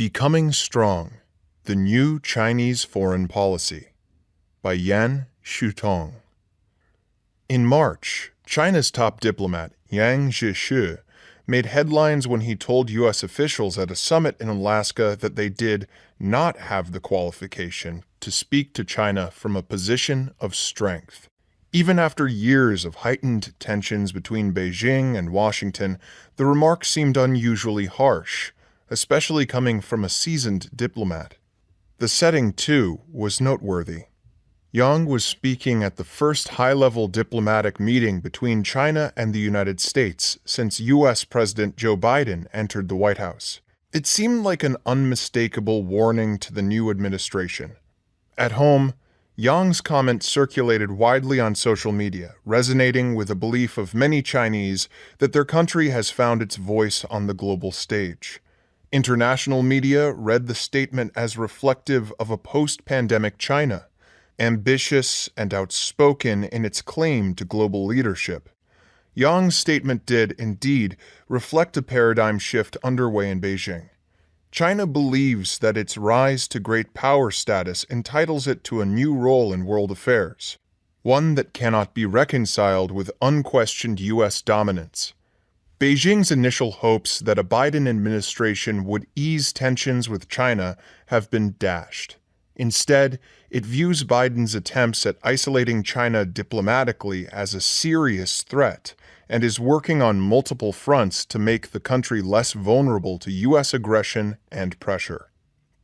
Becoming Strong, The New Chinese Foreign Policy by Yan Shutong. In March, China's top diplomat, Yang Jiechi, made headlines when he told U.S. officials at a summit in Alaska that they did not have the qualification to speak to China from a position of strength. Even after years of heightened tensions between Beijing and Washington, the remark seemed unusually harsh, especially coming from a seasoned diplomat. The setting, too, was noteworthy. Yang was speaking at the first high-level diplomatic meeting between China and the United States since U.S. President Joe Biden entered the White House. It seemed like an unmistakable warning to the new administration. At home, Yang's comments circulated widely on social media, resonating with a belief of many Chinese that their country has found its voice on the global stage. International media read the statement as reflective of a post-pandemic China, ambitious and outspoken in its claim to global leadership. Yang's statement did, indeed, reflect a paradigm shift underway in Beijing. China believes that its rise to great power status entitles it to a new role in world affairs, one that cannot be reconciled with unquestioned U.S. dominance. Beijing's initial hopes that a Biden administration would ease tensions with China have been dashed. Instead, it views Biden's attempts at isolating China diplomatically as a serious threat and is working on multiple fronts to make the country less vulnerable to U.S. aggression and pressure.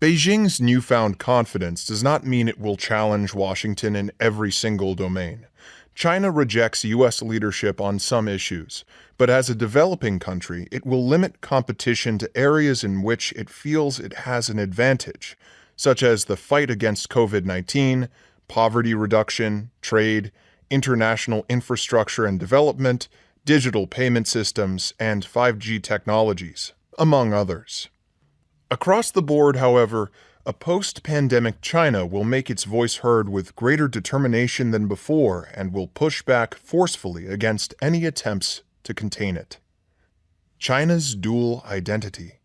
Beijing's newfound confidence does not mean it will challenge Washington in every single domain. China rejects U.S. leadership on some issues, but as a developing country, it will limit competition to areas in which it feels it has an advantage, such as the fight against COVID-19, poverty reduction, trade, international infrastructure and development, digital payment systems, and 5G technologies, among others. Across the board, however, a post-pandemic China will make its voice heard with greater determination than before and will push back forcefully against any attempts to contain it. China's dual identity.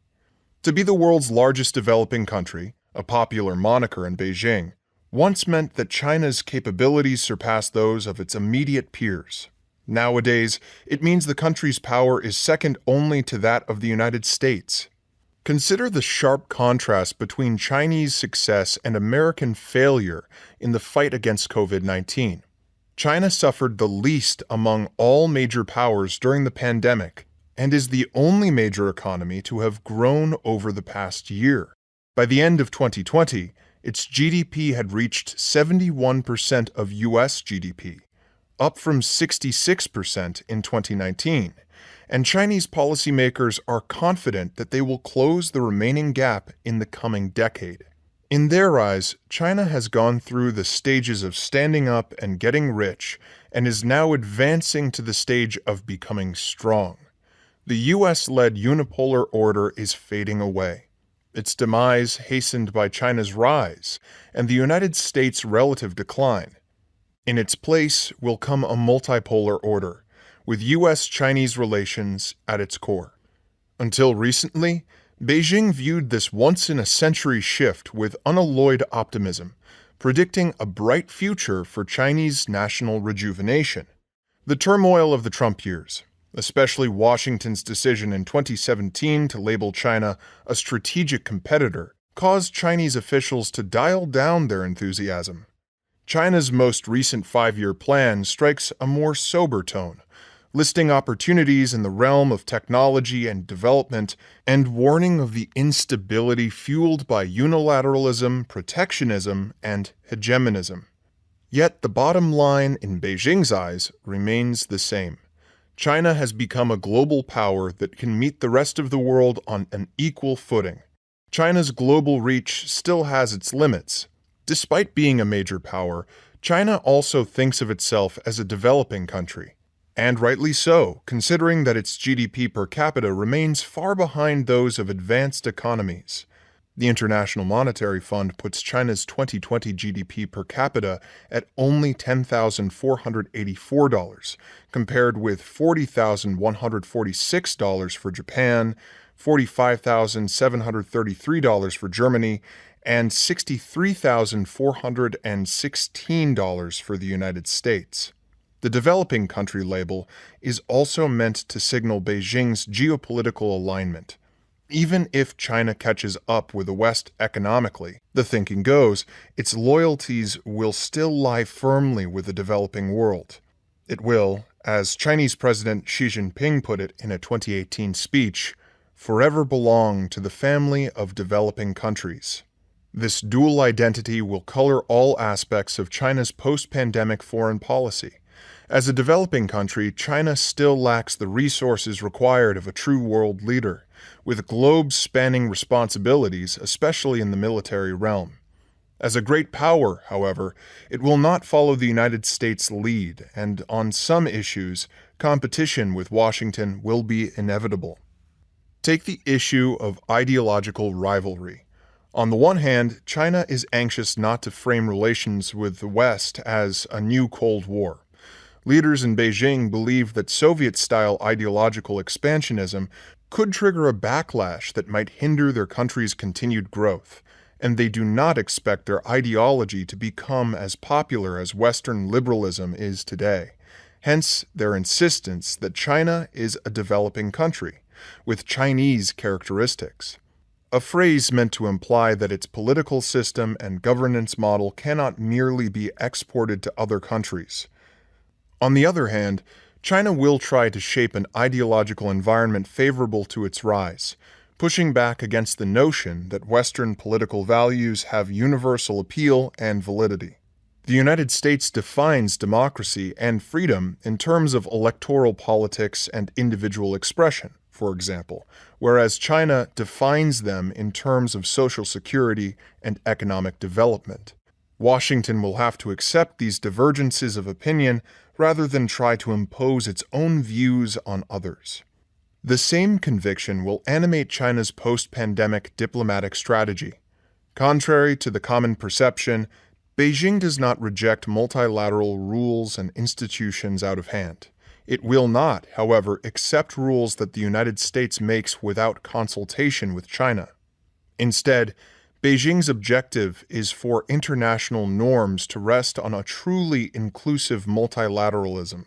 To be the world's largest developing country, a popular moniker in Beijing, once meant that China's capabilities surpass those of its immediate peers. Nowadays, it means the country's power is second only to that of the United States. Consider the sharp contrast between Chinese success and American failure in the fight against COVID-19. China suffered the least among all major powers during the pandemic and is the only major economy to have grown over the past year. By the end of 2020, its GDP had reached 71% of U.S. GDP, up from 66% in 2019. And Chinese policymakers are confident that they will close the remaining gap in the coming decade. In their eyes, China has gone through the stages of standing up and getting rich and is now advancing to the stage of becoming strong. The U.S.-led unipolar order is fading away, its demise hastened by China's rise and the United States' relative decline. In its place will come a multipolar order, with U.S.-Chinese relations at its core. Until recently, Beijing viewed this once-in-a-century shift with unalloyed optimism, predicting a bright future for Chinese national rejuvenation. The turmoil of the Trump years, especially Washington's decision in 2017 to label China a strategic competitor, caused Chinese officials to dial down their enthusiasm. China's most recent 5-year plan strikes a more sober tone, listing opportunities in the realm of technology and development and warning of the instability fueled by unilateralism, protectionism, and hegemonism. Yet the bottom line, in Beijing's eyes, remains the same. China has become a global power that can meet the rest of the world on an equal footing. China's global reach still has its limits. Despite being a major power, China also thinks of itself as a developing country. And rightly so, considering that its GDP per capita remains far behind those of advanced economies. The International Monetary Fund puts China's 2020 GDP per capita at only $10,484, compared with $40,146 for Japan, $45,733 for Germany, and $63,416 for the United States. The developing country label is also meant to signal Beijing's geopolitical alignment. Even if China catches up with the West economically, the thinking goes, its loyalties will still lie firmly with the developing world. It will, as Chinese President Xi Jinping put it in a 2018 speech, forever belong to the family of developing countries. This dual identity will color all aspects of China's post-pandemic foreign policy. As a developing country, China still lacks the resources required of a true world leader, with globe-spanning responsibilities, especially in the military realm. As a great power, however, it will not follow the United States' lead, and on some issues, competition with Washington will be inevitable. Take the issue of ideological rivalry. On the one hand, China is anxious not to frame relations with the West as a new Cold War. Leaders in Beijing believe that Soviet-style ideological expansionism could trigger a backlash that might hinder their country's continued growth, and they do not expect their ideology to become as popular as Western liberalism is today. Hence, their insistence that China is a developing country, with Chinese characteristics. A phrase meant to imply that its political system and governance model cannot merely be exported to other countries. On the other hand, China will try to shape an ideological environment favorable to its rise, pushing back against the notion that Western political values have universal appeal and validity. The United States defines democracy and freedom in terms of electoral politics and individual expression, for example, whereas China defines them in terms of social security and economic development. Washington will have to accept these divergences of opinion rather than try to impose its own views on others. The same conviction will animate China's post-pandemic diplomatic strategy. Contrary to the common perception, Beijing does not reject multilateral rules and institutions out of hand. It will not, however, accept rules that the United States makes without consultation with China. Instead, Beijing's objective is for international norms to rest on a truly inclusive multilateralism.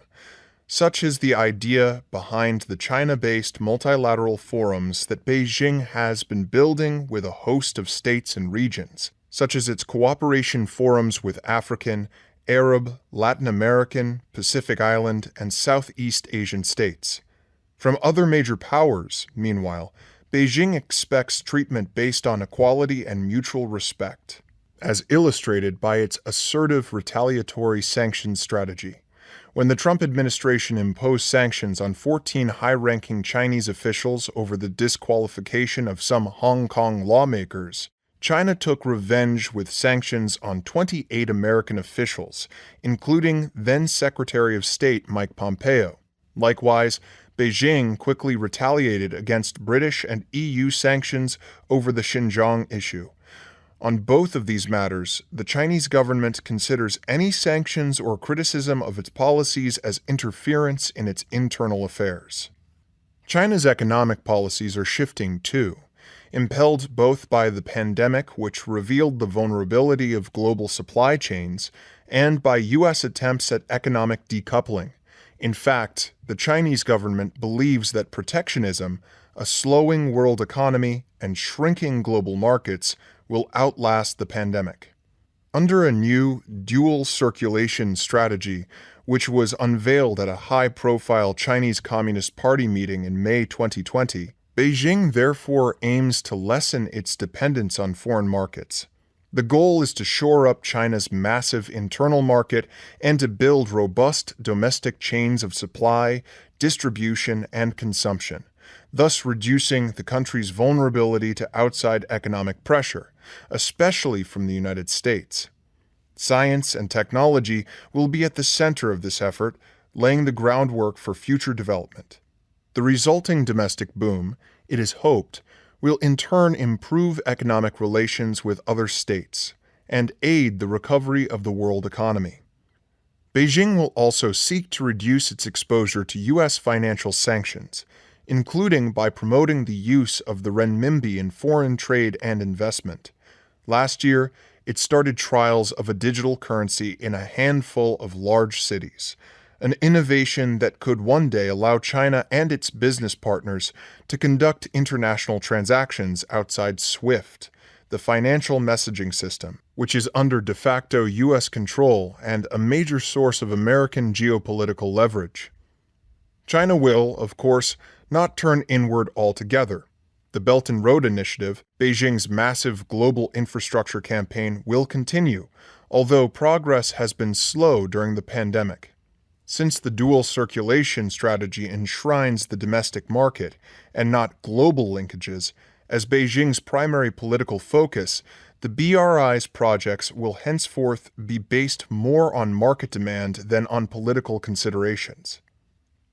Such is the idea behind the China-based multilateral forums that Beijing has been building with a host of states and regions, such as its cooperation forums with African, Arab, Latin American, Pacific Island, and Southeast Asian states. From other major powers, meanwhile, Beijing expects treatment based on equality and mutual respect, as illustrated by its assertive retaliatory sanctions strategy. When the Trump administration imposed sanctions on 14 high-ranking Chinese officials over the disqualification of some Hong Kong lawmakers, China took revenge with sanctions on 28 American officials, including then-Secretary of State Mike Pompeo. Likewise, Beijing quickly retaliated against British and EU sanctions over the Xinjiang issue. On both of these matters, the Chinese government considers any sanctions or criticism of its policies as interference in its internal affairs. China's economic policies are shifting too, impelled both by the pandemic, which revealed the vulnerability of global supply chains, and by U.S. attempts at economic decoupling. In fact, the Chinese government believes that protectionism, a slowing world economy, and shrinking global markets will outlast the pandemic. Under a new dual circulation strategy, which was unveiled at a high-profile Chinese Communist Party meeting in May 2020, Beijing therefore aims to lessen its dependence on foreign markets. The goal is to shore up China's massive internal market and to build robust domestic chains of supply, distribution, and consumption, thus reducing the country's vulnerability to outside economic pressure, especially from the United States. Science and technology will be at the center of this effort, laying the groundwork for future development. The resulting domestic boom, it is hoped, will in turn improve economic relations with other states and aid the recovery of the world economy. Beijing will also seek to reduce its exposure to U.S. financial sanctions. including by promoting the use of the renminbi in foreign trade and investment. Last year, it started trials of a digital currency in a handful of large cities, an innovation that could one day allow China and its business partners to conduct international transactions outside SWIFT, the financial messaging system, which is under de facto U.S. control and a major source of American geopolitical leverage. China will, of course, not turn inward altogether. The Belt and Road Initiative, Beijing's massive global infrastructure campaign, will continue, although progress has been slow during the pandemic. Since the dual circulation strategy enshrines the domestic market and not global linkages as Beijing's primary political focus, the BRI's projects will henceforth be based more on market demand than on political considerations.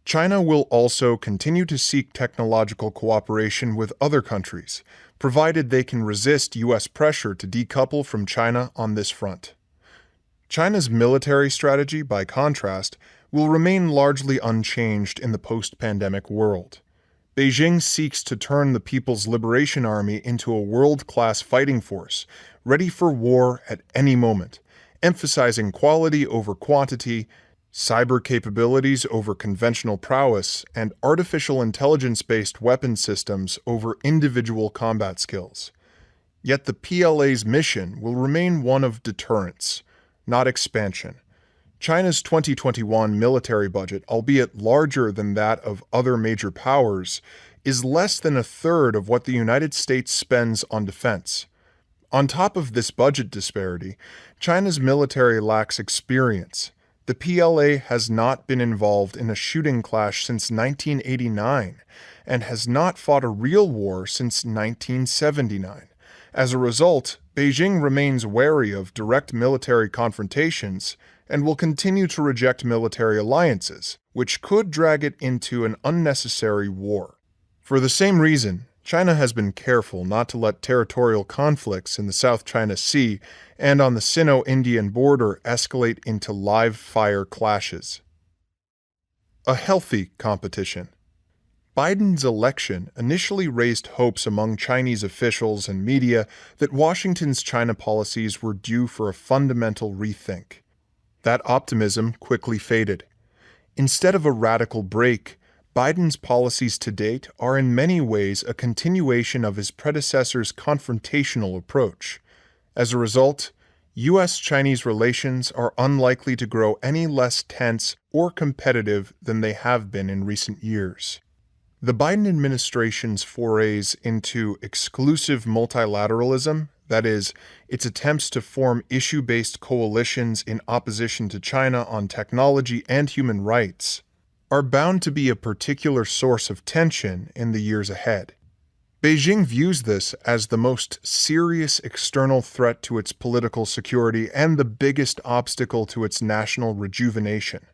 China will also continue to seek technological cooperation with other countries, provided they can resist U.S. pressure to decouple from China on this front. China's military strategy, by contrast, will remain largely unchanged in the post-pandemic world. Beijing seeks to turn the People's Liberation Army into a world-class fighting force, ready for war at any moment, emphasizing quality over quantity, cyber capabilities over conventional prowess, and artificial intelligence-based weapon systems over individual combat skills. Yet the PLA's mission will remain one of deterrence, not expansion. China's 2021 military budget, albeit larger than that of other major powers, is less than a third of what the United States spends on defense. On top of this budget disparity, China's military lacks experience. The PLA has not been involved in a shooting clash since 1989 and has not fought a real war since 1979. As a result, Beijing remains wary of direct military confrontations and will continue to reject military alliances, which could drag it into an unnecessary war. For the same reason, China has been careful not to let territorial conflicts in the South China Sea and on the Sino-Indian border escalate into live-fire clashes. A healthy competition. Biden's election initially raised hopes among Chinese officials and media that Washington's China policies were due for a fundamental rethink. That optimism quickly faded. Instead of a radical break, Biden's policies to date are in many ways a continuation of his predecessor's confrontational approach. As a result, U.S.-Chinese relations are unlikely to grow any less tense or competitive than they have been in recent years. The Biden administration's forays into exclusive multilateralism, that is, its attempts to form issue-based coalitions in opposition to China on technology and human rights, are bound to be a particular source of tension in the years ahead. Beijing views this as the most serious external threat to its political security and the biggest obstacle to its national rejuvenation.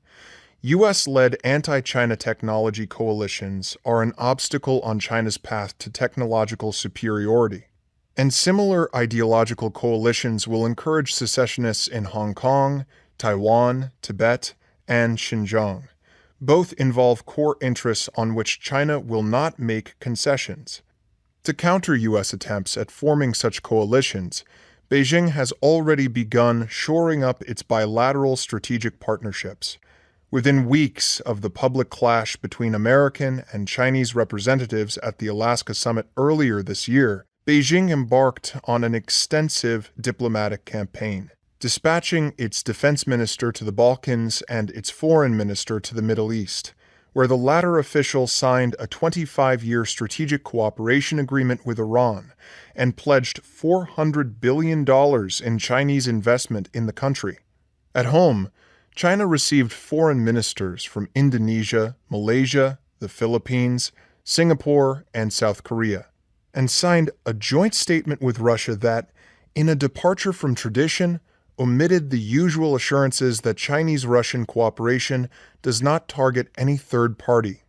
U.S.-led anti-China technology coalitions are an obstacle on China's path to technological superiority, and similar ideological coalitions will encourage secessionists in Hong Kong, Taiwan, Tibet, and Xinjiang. Both involve core interests on which China will not make concessions. To counter U.S. attempts at forming such coalitions, Beijing has already begun shoring up its bilateral strategic partnerships. Within weeks of the public clash between American and Chinese representatives at the Alaska summit earlier this year, Beijing embarked on an extensive diplomatic campaign, dispatching its defense minister to the Balkans and its foreign minister to the Middle East, where the latter official signed a 25-year strategic cooperation agreement with Iran and pledged $400 billion in Chinese investment in the country. At home, China received foreign ministers from Indonesia, Malaysia, the Philippines, Singapore, and South Korea, and signed a joint statement with Russia that, in a departure from tradition, omitted the usual assurances that Chinese-Russian cooperation does not target any third party.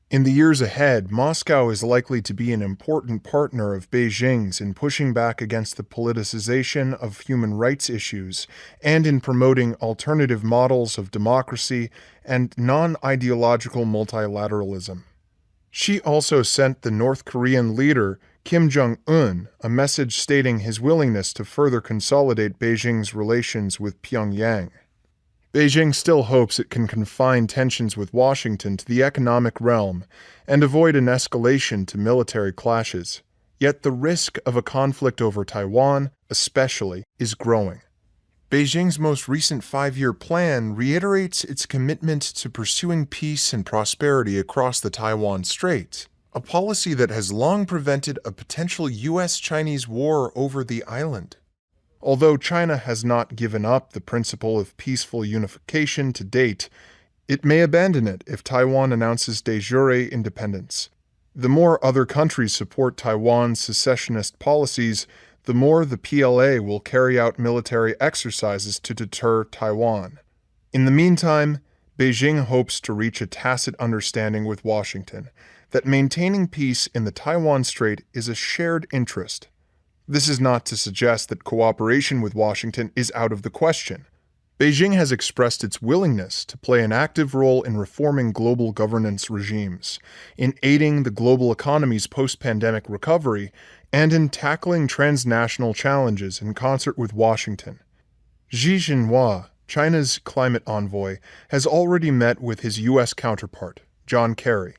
In the years ahead, Moscow is likely to be an important partner of Beijing's in pushing back against the politicization of human rights issues and in promoting alternative models of democracy and non-ideological multilateralism. Xi also sent the North Korean leader Kim Jong-un a message stating his willingness to further consolidate Beijing's relations with Pyongyang. Beijing still hopes it can confine tensions with Washington to the economic realm and avoid an escalation to military clashes. Yet the risk of a conflict over Taiwan, especially, is growing. Beijing's most recent 5-year plan reiterates its commitment to pursuing peace and prosperity across the Taiwan Strait, a policy that has long prevented a potential U.S.-Chinese war over the island. Although China has not given up the principle of peaceful unification to date, it may abandon it if Taiwan announces de jure independence. The more other countries support Taiwan's secessionist policies, the more the PLA will carry out military exercises to deter Taiwan. In the meantime, Beijing hopes to reach a tacit understanding with Washington that maintaining peace in the Taiwan Strait is a shared interest. This is not to suggest that cooperation with Washington is out of the question. Beijing has expressed its willingness to play an active role in reforming global governance regimes, in aiding the global economy's post-pandemic recovery, and in tackling transnational challenges in concert with Washington. Xi Jinping, China's climate envoy, has already met with his U.S. counterpart, John Kerry.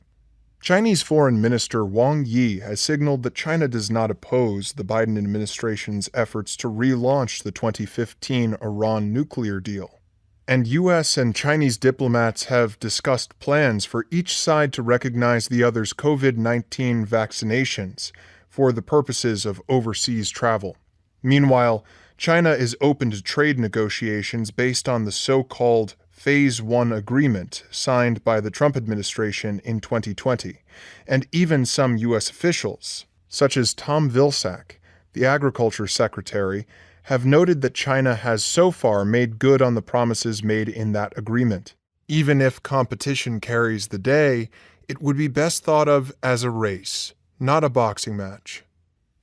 Chinese Foreign Minister Wang Yi has signaled that China does not oppose the Biden administration's efforts to relaunch the 2015 Iran nuclear deal. And U.S. and Chinese diplomats have discussed plans for each side to recognize the other's COVID-19 vaccinations for the purposes of overseas travel. Meanwhile, China is open to trade negotiations based on the so-called Phase 1 agreement signed by the Trump administration in 2020, and even some U.S. officials, such as Tom Vilsack, the Agriculture Secretary, have noted that China has so far made good on the promises made in that agreement. Even if competition carries the day, it would be best thought of as a race, not a boxing match.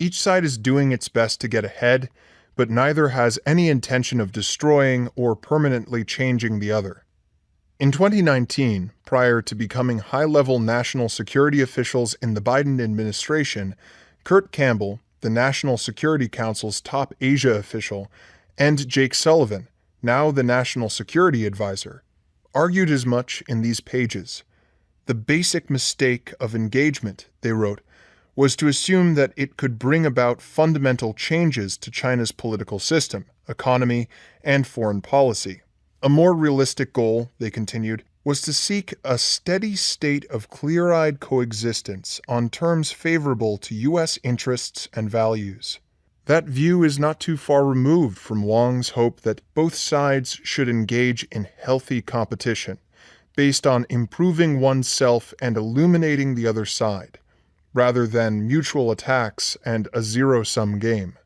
Each side is doing its best to get ahead, but neither has any intention of destroying or permanently changing the other. In 2019, prior to becoming high-level national security officials in the Biden administration, Kurt Campbell, the National Security Council's top Asia official, and Jake Sullivan, now the National Security Advisor, argued as much in these pages. The basic mistake of engagement, they wrote, was to assume that it could bring about fundamental changes to China's political system, economy, and foreign policy. A more realistic goal, they continued, was to seek a steady state of clear-eyed coexistence on terms favorable to U.S. interests and values. That view is not too far removed from Wang's hope that both sides should engage in healthy competition, based on improving oneself and illuminating the other side, rather than mutual attacks and a zero-sum game.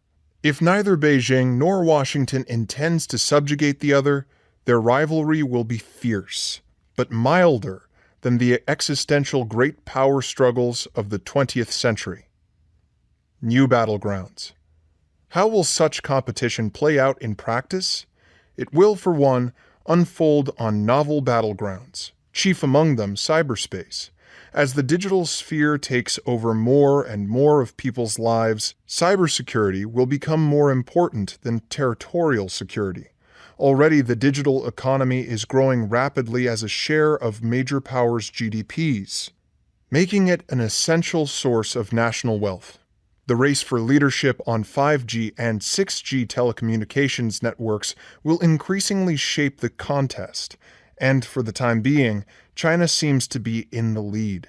If neither Beijing nor Washington intends to subjugate the other, their rivalry will be fierce, but milder than the existential great power struggles of the 20th century. New battlegrounds. How will such competition play out in practice? It will, for one, unfold on novel battlegrounds, chief among them cyberspace. As the digital sphere takes over more and more of people's lives, cybersecurity will become more important than territorial security. Already, the digital economy is growing rapidly as a share of major powers' GDPs, making it an essential source of national wealth. The race for leadership on 5G and 6G telecommunications networks will increasingly shape the contest, and for the time being, China seems to be in the lead.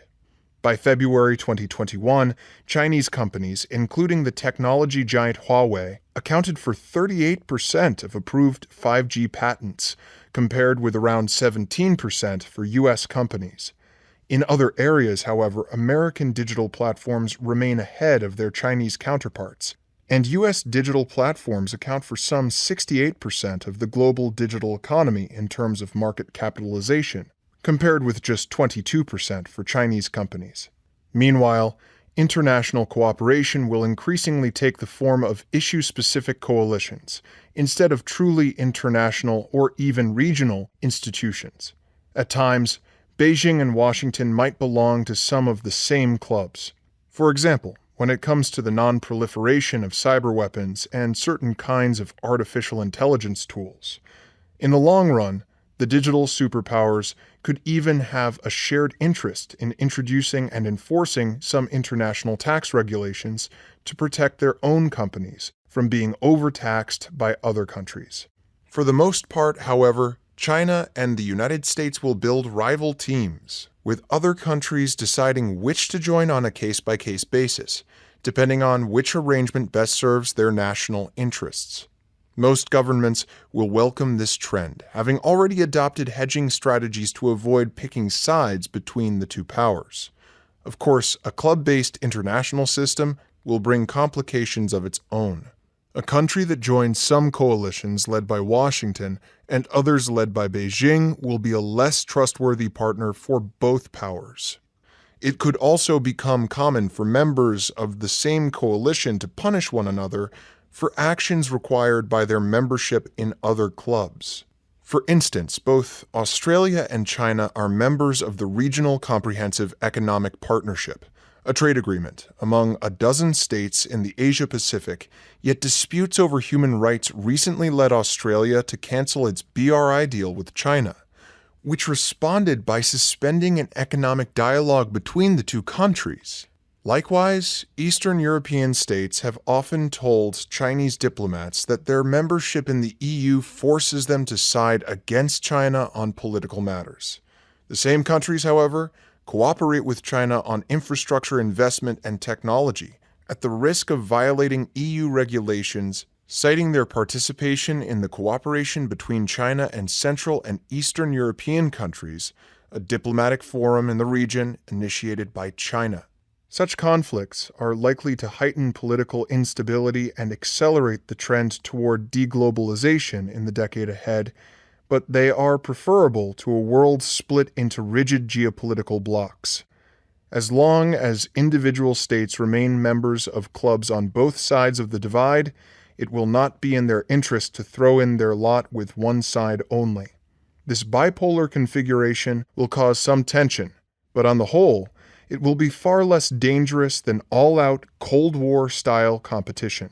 By February 2021, Chinese companies, including the technology giant Huawei, accounted for 38% of approved 5G patents, compared with around 17% for U.S. companies. In other areas, however, American digital platforms remain ahead of their Chinese counterparts, and U.S. digital platforms account for some 68% of the global digital economy in terms of market capitalization, compared with just 22% for Chinese companies. Meanwhile, international cooperation will increasingly take the form of issue-specific coalitions, instead of truly international or even regional institutions. At times, Beijing and Washington might belong to some of the same clubs. For example, when it comes to the non-proliferation of cyber weapons and certain kinds of artificial intelligence tools. In the long run, the digital superpowers could even have a shared interest in introducing and enforcing some international tax regulations to protect their own companies from being overtaxed by other countries. For the most part, however, China and the United States will build rival teams, with other countries deciding which to join on a case-by-case basis, depending on which arrangement best serves their national interests. Most governments will welcome this trend, having already adopted hedging strategies to avoid picking sides between the two powers. Of course, a club-based international system will bring complications of its own. A country that joins some coalitions led by Washington and others led by Beijing will be a less trustworthy partner for both powers. It could also become common for members of the same coalition to punish one another for actions required by their membership in other clubs. For instance, both Australia and China are members of the Regional Comprehensive Economic Partnership, a trade agreement among a dozen states in the Asia-Pacific, yet disputes over human rights recently led Australia to cancel its BRI deal with China, which responded by suspending an economic dialogue between the two countries. Likewise, Eastern European states have often told Chinese diplomats that their membership in the EU forces them to side against China on political matters. The same countries, however, cooperate with China on infrastructure investment and technology, at the risk of violating EU regulations, citing their participation in the cooperation between China and Central and Eastern European countries, a diplomatic forum in the region initiated by China. Such conflicts are likely to heighten political instability and accelerate the trend toward deglobalization in the decade ahead, but they are preferable to a world split into rigid geopolitical blocs. As long as individual states remain members of clubs on both sides of the divide, it will not be in their interest to throw in their lot with one side only. This bipolar configuration will cause some tension, but on the whole, it will be far less dangerous than all-out Cold War-style competition.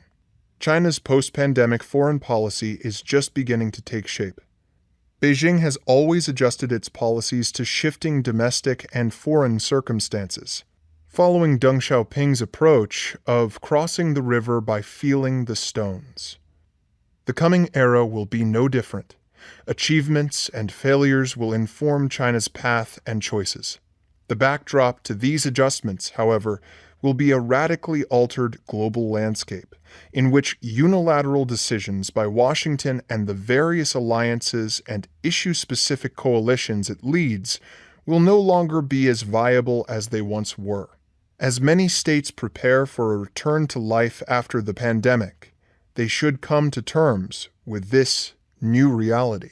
China's post-pandemic foreign policy is just beginning to take shape. Beijing has always adjusted its policies to shifting domestic and foreign circumstances, following Deng Xiaoping's approach of crossing the river by feeling the stones. The coming era will be no different. Achievements and failures will inform China's path and choices. The backdrop to these adjustments, however, will be a radically altered global landscape, in which unilateral decisions by Washington and the various alliances and issue-specific coalitions it leads will no longer be as viable as they once were. As many states prepare for a return to life after the pandemic, they should come to terms with this new reality.